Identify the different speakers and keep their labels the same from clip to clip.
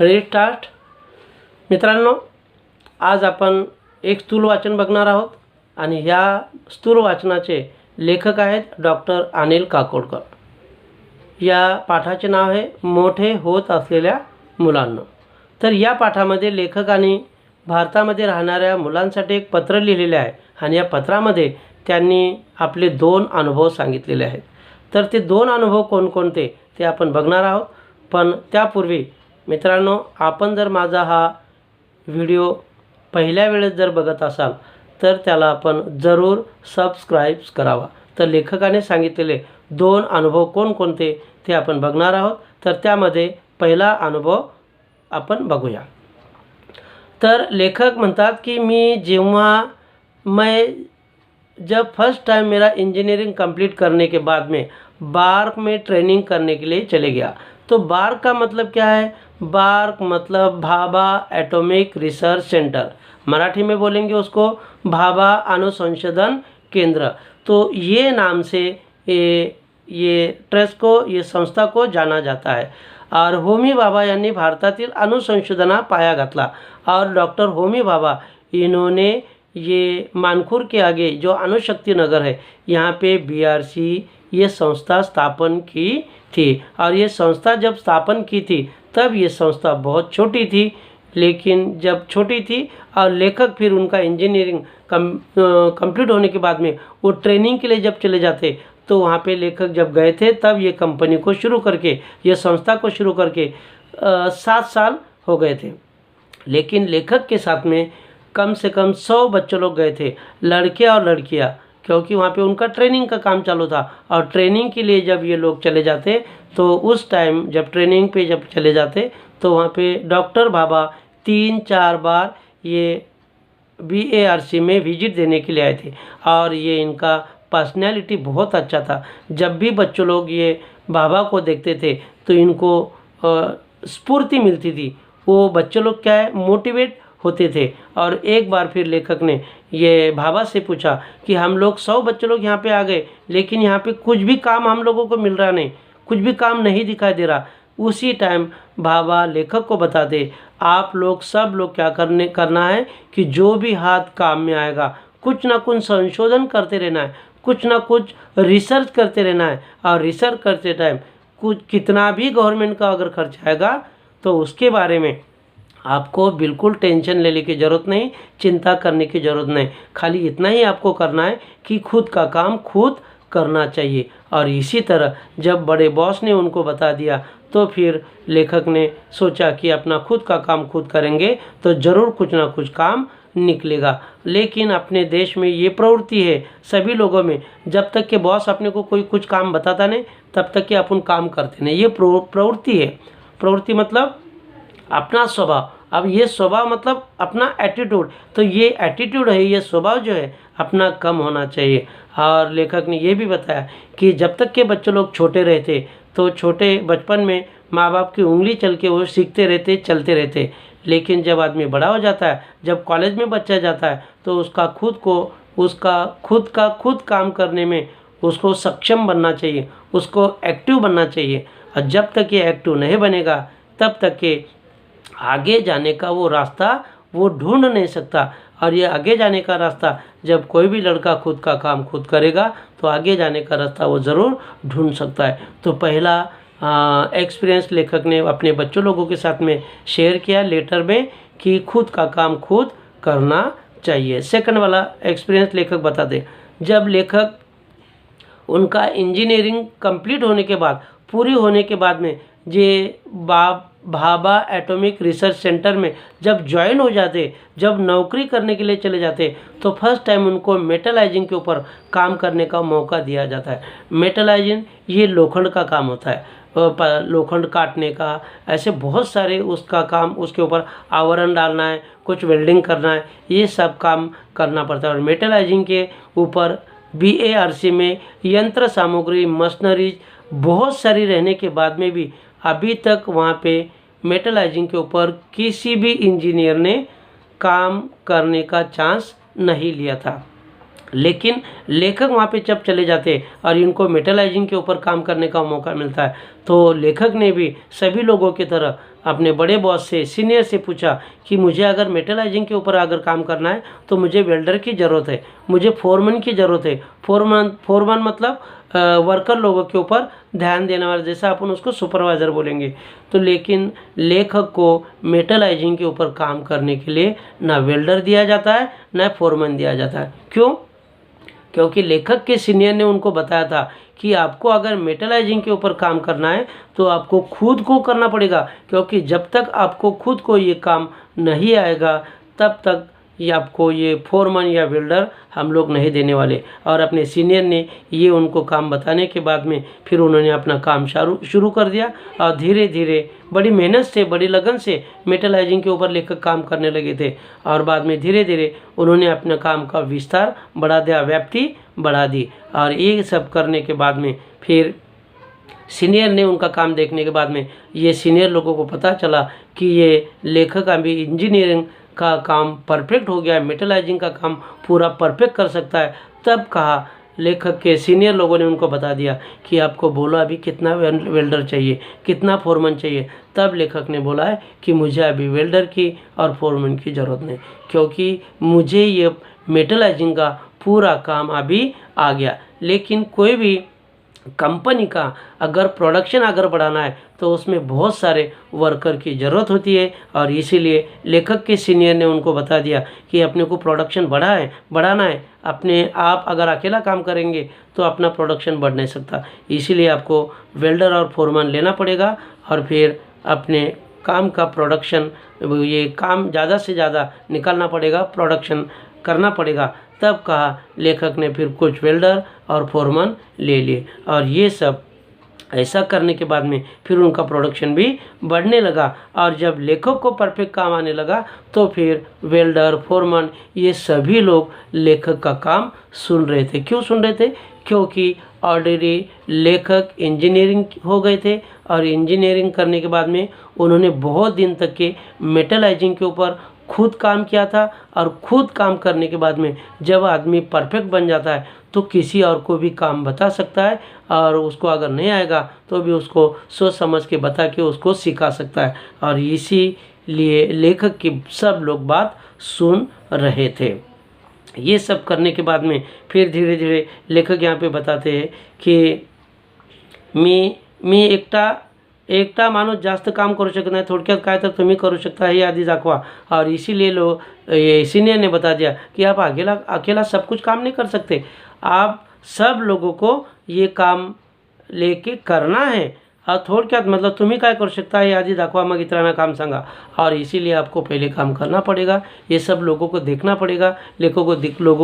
Speaker 1: Restart. मित्रांनो, आज आपण एक स्थूल वाचन बघणार आहोत आणि ह्या स्थूल वाचनाचे लेखक आहेत डॉक्टर अनिल काकोडकर. या पाठाचे नाव आहे मोठे होत असलेल्या मुलांना. तर या पाठामध्ये लेखकाने भारतामध्ये राहणाऱ्या मुलांसाठी एक पत्र लिहिलेले आहे आणि या पत्रामध्ये त्यांनी आपले 2 अनुभव सांगितलेले आहेत. तर ते 2 अनुभव कोणकोणते ते आपण बघणार आहोत. पण त्यापूर्वी मित्रांनो, आपण जर माझा हा व्हिडिओ पहिल्या वेळेस जर बघत असाल तर त्याला आपण जरूर सबस्क्राईब करावा. तर लेखकाने सांगितलेले 2 अनुभव कोणकोणते ते आपण बघणार आहोत. तर त्यामध्ये पहिला अनुभव आपण बघूया. तर लेखक म्हणतात की जब फर्स्ट टाइम मेरा इंजीनियरिंग कंप्लीट करने के बाद में बार्क में ट्रेनिंग करने के लिए चले गया. तो बार्क का मतलब क्या है? बार्क मतलब Bhabha atomic research centre. Marathi में बोलेंगे उसको भाभा अनुसंशोधन केंद्र. तो ये नाम से ये ट्रस्ट को, ये संस्था को जाना जाता है. और होमी भाभा यांनी भारतातील अणुसंशोधना पाया घातला. और डॉक्टर होमी भाभा इन्होंने ये मानखुर के आगे जो अणुशक्ति नगर है यहाँ पे BRC ये संस्था स्थापन की थी. और ये संस्था जब स्थापन की थी तब ये संस्था बहुत छोटी थी. लेकिन जब छोटी थी और लेखक फिर उनका इंजीनियरिंग कंप्लीट होने के बाद में वो ट्रेनिंग के लिए जब चले जाते तो वहाँ पे लेखक जब गए थे तब ये कंपनी को शुरू करके, ये संस्था को शुरू करके 7 साल हो गए थे. लेकिन लेखक के साथ में कम से कम 100 बच्चे लोग गए थे, लड़के और लड़कियां, क्योंकि वहाँ पे उनका ट्रेनिंग का काम चालू था. और ट्रेनिंग के लिए जब ये लोग चले जाते तो उस टाइम जब ट्रेनिंग पे जब चले जाते तो वहाँ पे डॉक्टर भाभा 3-4 बार ये BARC में विजिट देने के लिए आए थे. और ये इनका पर्सनैलिटी बहुत अच्छा था. जब भी बच्चों लोग ये भाभा को देखते थे तो इनको स्फूर्ति मिलती थी. वो बच्चे लोग क्या है, मोटिवेट होते थे. और एक बार फिर लेखक ने ये भाभा से पूछा कि हम लोग 100 बच्चे लोग यहाँ पे आ गए, लेकिन यहाँ पे कुछ भी काम हम लोगों को मिल रहा नहीं, कुछ भी काम नहीं दिखाई दे रहा. उसी टाइम भाभा लेखक को बताते, आप लोग सब लोग क्या करना है कि जो भी हाथ काम में आएगा कुछ ना कुछ संशोधन करते रहना है, कुछ ना कुछ रिसर्च करते रहना है. और रिसर्च करते टाइम कुछ कितना भी गवर्नमेंट का अगर खर्च आएगा तो उसके बारे में आपको बिल्कुल टेंशन लेने की ज़रूरत नहीं, चिंता करने की ज़रूरत नहीं. खाली इतना ही आपको करना है कि खुद का काम खुद करना चाहिए. और इसी तरह जब बड़े बॉस ने उनको बता दिया तो फिर लेखक ने सोचा कि अपना खुद का काम खुद करेंगे तो ज़रूर कुछ ना कुछ काम निकलेगा. लेकिन अपने देश में ये प्रवृत्ति है सभी लोगों में, जब तक कि बॉस अपने को कोई कुछ काम बताता नहीं तब तक कि अपन काम करते नहीं. ये प्रवृत्ति है. प्रवृत्ति मतलब अपना स्वभाव. अब ये स्वभाव मतलब अपना एटीट्यूड. तो ये एटीट्यूड है, ये स्वभाव जो है अपना कम होना चाहिए. और लेखक ने ये भी बताया कि जब तक के बच्चे लोग छोटे रहते तो छोटे बचपन में माँ बाप की उंगली चल के वो सीखते रहते, चलते रहते. लेकिन जब आदमी बड़ा हो जाता है, जब कॉलेज में बच्चा जाता है तो उसका खुद काम करने में उसको सक्षम बनना चाहिए, उसको एक्टिव बनना चाहिए. और जब तक ये एक्टिव नहीं बनेगा तब तक के आगे जाने का वो रास्ता वो ढूंढ नहीं सकता. और ये आगे जाने का रास्ता जब कोई भी लड़का खुद का काम खुद करेगा तो आगे जाने का रास्ता वो ज़रूर ढूंढ सकता है. तो पहला एक्सपीरियंस लेखक ने अपने बच्चों लोगों के साथ में शेयर किया लेटर में कि खुद का काम खुद करना चाहिए. सेकंड वाला एक्सपीरियंस लेखक बताते, जब लेखक उनका इंजीनियरिंग कंप्लीट होने के बाद, पूरी होने के बाद में जे भाभा एटॉमिक रिसर्च सेंटर में जब ज्वाइन हो जाते, जब नौकरी करने के लिए चले जाते तो फर्स्ट टाइम उनको मेटलाइजिंग के ऊपर काम करने का मौका दिया जाता है. मेटलाइजिंग ये लोखंड का काम होता है, लोखंड काटने का, ऐसे बहुत सारे उसका काम, उसके ऊपर आवरण डालना है, कुछ वेल्डिंग करना है, ये सब काम करना पड़ता है. और मेटलाइजिंग के ऊपर BARC में यंत्र सामग्री, मशीनरीज बहुत सारी रहने के बाद में भी अभी तक वहाँ पे मेटलाइजिंग के ऊपर किसी भी इंजीनियर ने काम करने का चांस नहीं लिया था. लेकिन लेखक वहाँ पे जब चले जाते और इनको मेटलाइजिंग के ऊपर काम करने का मौका मिलता है तो लेखक ने भी सभी लोगों की तरह अपने बड़े बॉस से, सीनियर से पूछा कि मुझे अगर मेटलाइजिंग के ऊपर अगर काम करना है तो मुझे वेल्डर की ज़रूरत है, मुझे फोरमैन की ज़रूरत है। फोरमैन मतलब वर्कर लोगों के ऊपर ध्यान देने वाला, जैसा अपन उसको सुपरवाइज़र बोलेंगे। तो लेकिन लेखक को मेटलाइजिंग के ऊपर काम करने के लिए ना वेल्डर दिया जाता है ना फोरमैन दिया जाता है। क्यों? क्योंकि लेखक के सीनियर ने उनको बताया था कि आपको अगर मेटलाइजिंग के ऊपर काम करना है तो आपको खुद को करना पड़ेगा, क्योंकि जब तक आपको खुद को ये काम नहीं आएगा तब तक ये आपको ये फोरमैन या वेल्डर हम लोग नहीं देने वाले। और अपने सीनियर ने ये उनको काम बताने के बाद में फिर उन्होंने अपना काम शुरू कर दिया और धीरे धीरे बड़ी मेहनत से, बड़ी लगन से मेटलाइजिंग के ऊपर लेकर काम करने लगे थे। और बाद में धीरे धीरे उन्होंने अपने काम का विस्तार बढ़ा दिया, व्याप्ति बढ़ा दी। और ये सब करने के बाद में फिर सीनियर ने उनका काम देखने के बाद में ये सीनियर लोगों को पता चला कि ये लेखक अभी इंजीनियरिंग का काम परफेक्ट हो गया है, मेटलाइजिंग का काम पूरा परफेक्ट कर सकता है। तब कहा, लेखक के सीनियर लोगों ने उनको बता दिया कि आपको बोलो अभी कितना वेल्डर चाहिए, कितना फोरमैन चाहिए। तब लेखक ने बोला है कि मुझे अभी वेल्डर की और फोरमैन की ज़रूरत नहीं, क्योंकि मुझे ये मेटलाइजिंग का पूरा काम अभी आ गया। लेकिन कोई भी कंपनी का अगर प्रोडक्शन अगर बढ़ाना है तो उसमें बहुत सारे वर्कर की ज़रूरत होती है। और इसीलिए लेखक के सीनियर ने उनको बता दिया कि अपने को प्रोडक्शन बढ़ाना है। अपने आप अगर अकेला काम करेंगे तो अपना प्रोडक्शन बढ़ नहीं सकता, इसीलिए आपको वेल्डर और फोरमैन लेना पड़ेगा और फिर अपने काम का प्रोडक्शन, ये काम ज़्यादा से ज़्यादा निकालना पड़ेगा, प्रोडक्शन करना पड़ेगा। तब कहा, लेखक ने फिर कुछ वेल्डर और फोरमैन ले लिए और ये सब ऐसा करने के बाद में फिर उनका प्रोडक्शन भी बढ़ने लगा। और जब लेखक को परफेक्ट काम आने लगा तो फिर वेल्डर, फोरमैन ये सभी लोग लेखक का काम सुन रहे थे। क्यों सुन रहे थे? क्योंकि ऑलरेडी लेखक इंजीनियरिंग हो गए थे और इंजीनियरिंग करने के बाद में उन्होंने बहुत दिन तक के मेटलाइजिंग के ऊपर खुद काम किया था। और खुद काम करने के बाद में जब आदमी परफेक्ट बन जाता है तो किसी और को भी काम बता सकता है, और उसको अगर नहीं आएगा तो भी उसको सोच समझ के बता के उसको सिखा सकता है। और इसीलिए लेखक की सब लोग बात सुन रहे थे। ये सब करने के बाद में फिर धीरे धीरे लेखक यहाँ पे बताते हैं कि मी एकटा माणूस जास्त काम करू शकत नाही, थोडक्यात काय तर तुम्ही करू शकता हे आधी दाखवा। और इसीलिए ये सीनियर ने बता दिया कि आप अकेला सब कुछ काम नहीं कर सकते, आप सब लोगों को ये काम लेके करना है। और थोडक्यात मतलब तुम्ही काय करू शकता हे आधी दाखवा, मग इतरांना काम सांगा। और इसीलिए आपको पहले काम करना पड़ेगा, ये सब लोगों को देखना पड़ेगा, लोगों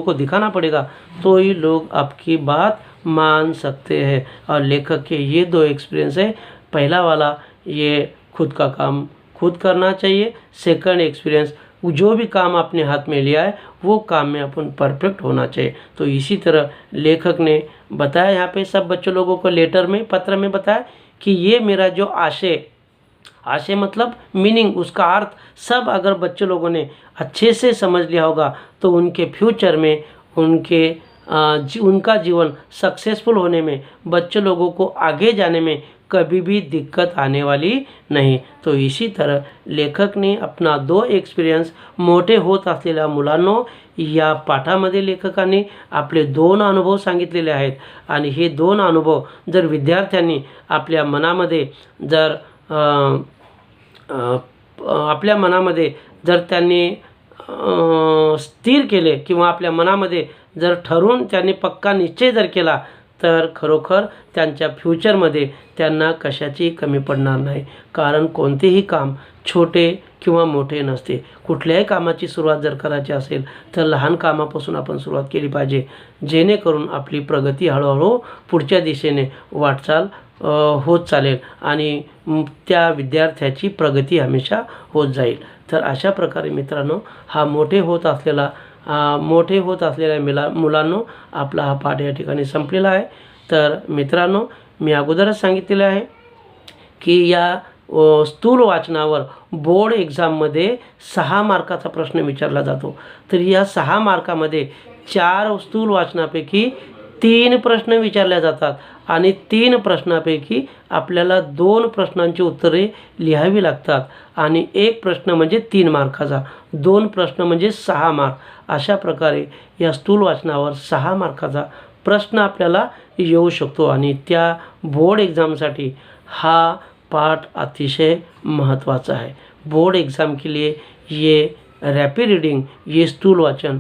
Speaker 1: को दिखाना पड़ेगा, तो ही लोग आपकी बात मान सकते हैं। और लेखक के ये 2 एक्सपीरियंस है। पहला वाला ये खुद का काम खुद करना चाहिए। सेकंड एक्सपीरियंस, जो भी काम आपने हाथ में लिया है वो काम में अपन परफेक्ट होना चाहिए। तो इसी तरह लेखक ने बताया यहाँ पे सब बच्चों लोगों को लेटर में, पत्र में बताया कि ये मेरा जो आशय मतलब मीनिंग, उसका अर्थ सब अगर बच्चे लोगों ने अच्छे से समझ लिया होगा तो उनके फ्यूचर में उनका जीवन सक्सेसफुल होने में, बच्चे लोगों को आगे जाने में कभी भी दिक्कत आने वाली नहीं। तो इसी तरह लेखक ने अपना 2 एक्सपिरियन्स मोठे होत असलेल्या मुलांनो या पाठामध्ये लेखकाने आपले 2 अनुभव सांगितलेले आहेत। आणि हे 2 अनुभव जर विद्यार्थ्यांनी आपल्या मनामध्ये जर त्यांनी स्थिर केले किंवा आपल्या मनामध्ये जर ठरवून त्यांनी पक्का निश्चय जर केला तर खरोखर त्यांच्या फ्युचरमध्ये त्यांना कशाची कमी पडणार नाही। कारण कोणतेही काम छोटे किंवा मोठे नसते। कुठल्याही कामाची सुरुवात जर करायची असेल तर लहान कामापासून आपण सुरुवात केली पाहिजे, जेणेकरून आपली प्रगती हळूहळू पुढच्या दिशेने वाटचाल होत चालेल आणि त्या विद्यार्थ्याची प्रगती हमेशा होत जाईल। तर अशा प्रकारे मित्रांनो, हा मोठे होत असलेल्या मुलांनो आपला हा पाठ या ठिकाणी संपलेला आहे। तर मित्रांनो, मी अगोदरच सांगितलेलं आहे की या स्थूल वाचनावर बोर्ड एक्झाममध्ये 6 मार्काचा प्रश्न विचारला जातो। तर या 6 मार्कामध्ये 4 स्थूल वाचनापैकी 3 प्रश्न विचारले जातात आणि 3 प्रश्नापैकी आपल्याला 2 प्रश्नांची उत्तरे लिहावी लागतात आणि 1 प्रश्न म्हणजे 3 मार्काचा, 2 प्रश्न म्हणजे 6 मार्क. अशा प्रकारे या स्थूल वाचनावर 6 मार्काचा प्रश्न आपल्याला येऊ शकतो आणि त्या बोर्ड एग्ज़ामसाठी हा पाठ अतिशय महत्त्वाचा है। बोर्ड एग्ज़ाम के लिए ये रैपिड रीडिंग, ये स्थूल वाचन